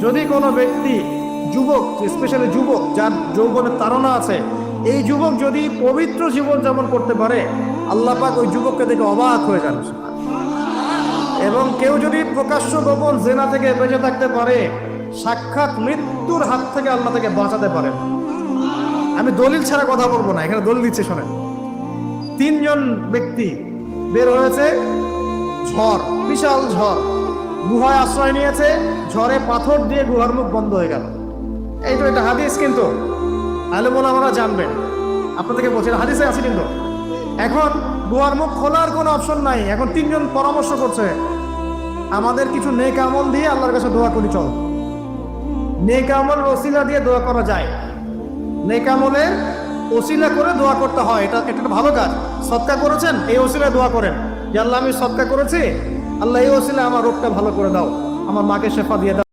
যদি কোনো ব্যক্তি যুবক, স্পেশালি যুবক যার যৌবনের তাড়না আছে, এই যুবক যদি পবিত্র জীবন যাপন করতে পারে, আল্লাহ পাক ওই যুবককে দেখে অবাক হয়ে যান। এবং কেউ যদি প্রকাশ্য গোপন জেনা থেকে বেঁচে থাকতে পারে, সাক্ষাৎ মৃত্যুর হাত থেকে আল্লাহ তাকে বাঁচাতে পারেন। আমি দলিল ছাড়া কথা বলবো না, এখানে দলিল দিচ্ছে শোনেন। 3 জন ব্যক্তি বের হয়েছে, ঝড়, বিশাল ঝড়, গুহায় আশ্রয় নিয়েছে, ঝড়ে পাথর দিয়ে গুহার মুখ বন্ধ হয়ে গেল। এই তো এটা হাদিস, কিন্তু আলেম ওলামারা জানবেন, আপনাদেরকে বলছি হাদিসে আছে কিন্তু। এখন গুহার মুখ খোলার কোনো অপশন নাই। এখন 3 জন পরামর্শ করছে, আমাদের কিছু নেক আমল দিয়ে আল্লাহর কাছে দোয়া করি, চল। নেক আমল ওসিলা দিয়ে দোয়া করা যায়, নেক আমলে ওসিলা করে দোয়া করতে হয়, এটা একটা ভালো কাজ। সদকা করেছেন, এই ওসিলায় দোয়া করেন যে আল্লাহ আমি সদকা করেছি, আল্লাহ এই ওসিলায় আমার রোগটা ভালো করে দাও, আমার মাকে শেফা দিয়ে দাও।